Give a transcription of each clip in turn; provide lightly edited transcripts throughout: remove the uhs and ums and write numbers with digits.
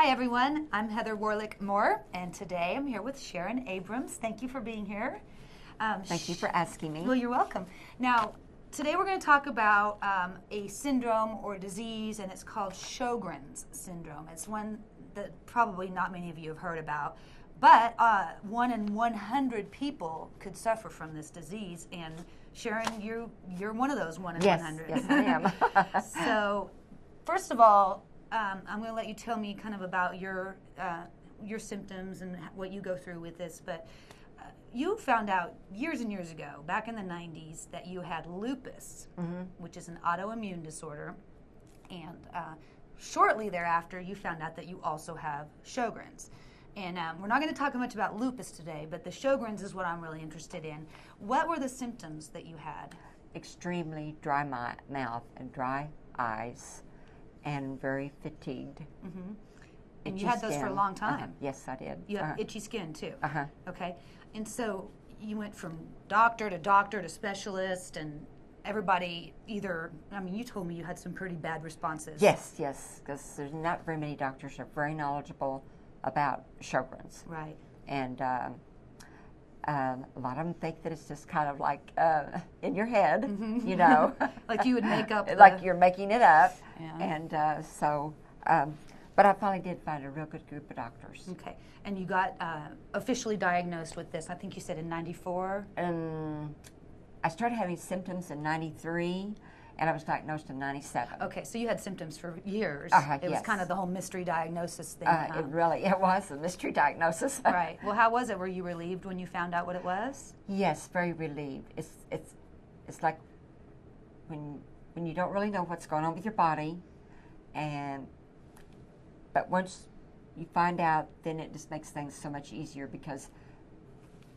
Hi everyone, I'm Heather Warlick-Moore, and today I'm here with Sharon Abrams. Thank you for being here. Thank you for asking me. Well, you're welcome. Now, today we're going to talk about a syndrome or disease, and it's called Sjogren's syndrome. It's one that probably not many of you have heard about, but 1 in 100 people could suffer from this disease, and Sharon, you're one of those 1 in 100. Yes, I am. So, first of all, I'm going to let you tell me kind of about your symptoms and what you go through with this, but you found out years and years ago, back in the 90s, that you had lupus, which is an autoimmune disorder, and shortly thereafter you found out that you also have Sjogren's. And we're not going to talk much about lupus today, but the Sjogren's is what I'm really interested in. What were the symptoms that you had? Extremely dry mouth and dry eyes, and very fatigued. Mm-hmm. And you had those for a long time. Yes, I did. You have itchy skin too. Okay. And so you went from doctor to specialist, and everybody either, I mean, you told me you had some pretty bad responses. Yes, because there's not very many doctors that are very knowledgeable about Sjogren's. Right. And a lot of them think that it's just kind of like in your head, you know. Like you would make up. Like you're making it up. Yeah. And but I finally did find a real good group of doctors. Okay. And you got officially diagnosed with this, I think you said in 94? And I started having symptoms in 93, and I was diagnosed in 97. Okay, so you had symptoms for years. It was kind of the whole mystery diagnosis thing. It was a mystery diagnosis. Right. Well, how was it? Were you relieved when you found out what it was? Yes, very relieved. It's like when you don't really know what's going on with your body, but once you find out, then it just makes things so much easier, because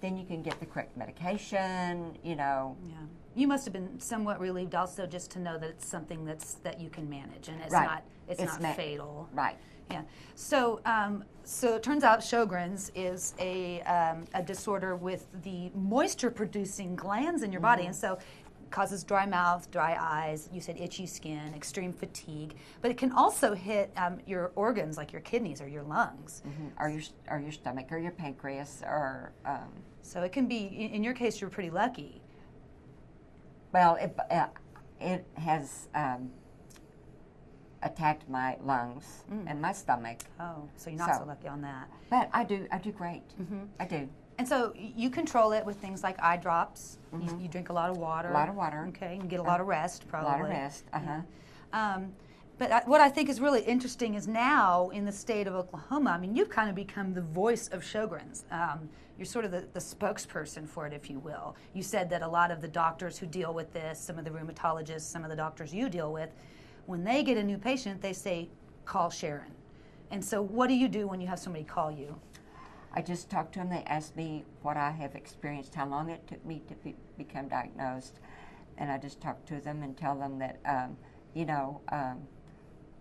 then you can get the correct medication, you know. Yeah. You must have been somewhat relieved also just to know that it's something that you can manage, and it's not fatal. Right. Yeah. So so it turns out Sjogren's is a disorder with the moisture-producing glands in your body, and so causes dry mouth, dry eyes, you said itchy skin, extreme fatigue, but it can also hit your organs like your kidneys or your lungs. Or your stomach or your pancreas or... So it can be, in your case, you're pretty lucky. Well, it has attacked my lungs and my stomach. Oh, so you're not so lucky on that. But I do great. I do. And so you control it with things like eye drops. You drink a lot of water. A lot of water. Okay, and get a lot of rest, probably. A lot of rest. But what I think is really interesting is now in the state of Oklahoma, I mean, you've kind of become the voice of Sjogren's. You're sort of the spokesperson for it, if you will. You said that a lot of the doctors who deal with this, some of the rheumatologists, some of the doctors you deal with, when they get a new patient, they say, call Sharon. And so what do you do when you have somebody call you? I just talk to them. They ask me what I have experienced, how long it took me to become diagnosed, and I just talk to them and tell them that,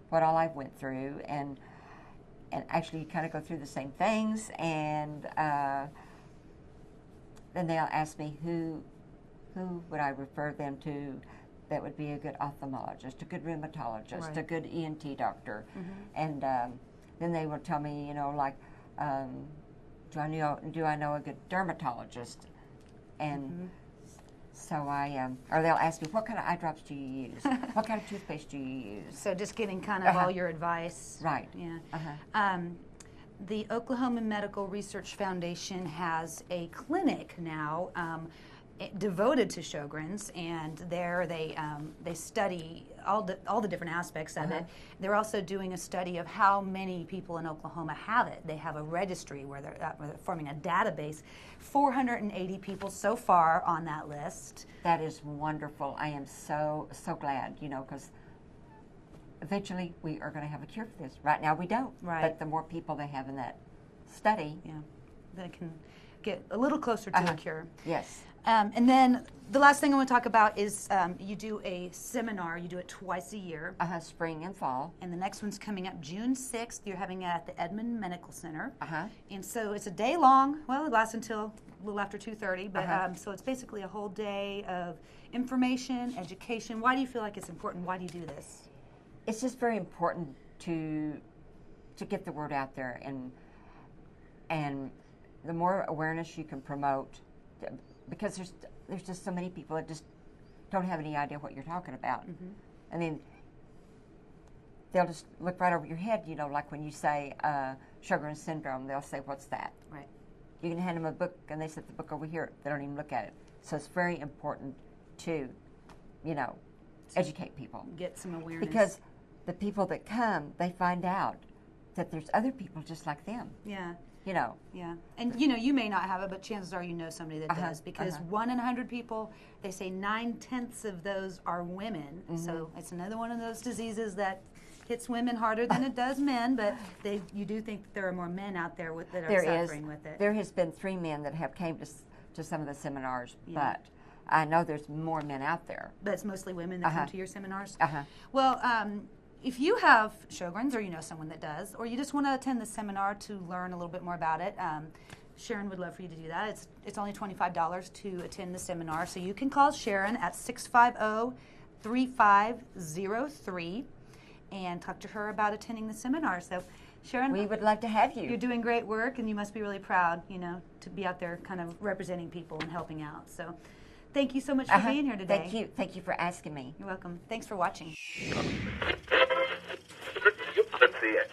what all I've went through, and actually kind of go through the same things, and then they'll ask me who would I refer them to that would be a good ophthalmologist, a good rheumatologist, a good ENT doctor, and then they will tell me, do I know a good dermatologist? And so or they'll ask me, what kind of eye drops do you use? What kind of toothpaste do you use? So just getting kind of all your advice. Right. Yeah. The Oklahoma Medical Research Foundation has a clinic now devoted to Sjogren's, and there they study all the different aspects of it. They're also doing a study of how many people in Oklahoma have it. They have a registry where they're forming a database. 480 people so far on that list. That is wonderful. I am so glad, because eventually we are going to have a cure for this. Right now we don't. Right. But the more people they have in that study, they can get a little closer to a cure. Yes. And then the last thing I want to talk about is you do a seminar. You do it twice a year. Spring and fall. And the next one's coming up June 6th. You're having it at the Edmond Medical Center. And so it's a day long. Well, it lasts until a little after 2:30. But so it's basically a whole day of information, education. Why do you feel like it's important? Why do you do this? It's just very important to to get the word out there, and the more awareness you can promote, because there's just so many people that just don't have any idea what you're talking about. I mean, they'll just look right over your head, you know, like when you say Sjogren syndrome, they'll say, what's that? Right. You can hand them a book, and they set the book over here. They don't even look at it. So it's very important to, you know, educate people. Get some awareness. Because the people that come, they find out that there's other people just like them. Yeah. You know. Yeah. And, you know, you may not have it, but chances are you know somebody that does. Because 1 in 100 people, they say 9/10 of those are women. So it's another one of those diseases that hits women harder than it does men, but you do think that there are more men out there that are suffering with it. There has been 3 men that have came to some of the seminars, but I know there's more men out there. But it's mostly women that come to your seminars? Well, if you have Sjogren's, or you know someone that does, or you just want to attend the seminar to learn a little bit more about it, Sharon would love for you to do that. It's only $25 to attend the seminar, so you can call Sharon at 650-3503 and talk to her about attending the seminar. So, Sharon, we would love to have you. You're doing great work, and you must be really proud, you know, to be out there kind of representing people and helping out. So, thank you so much for being here today. Thank you. Thank you for asking me. You're welcome. Thanks for watching. Let's see it.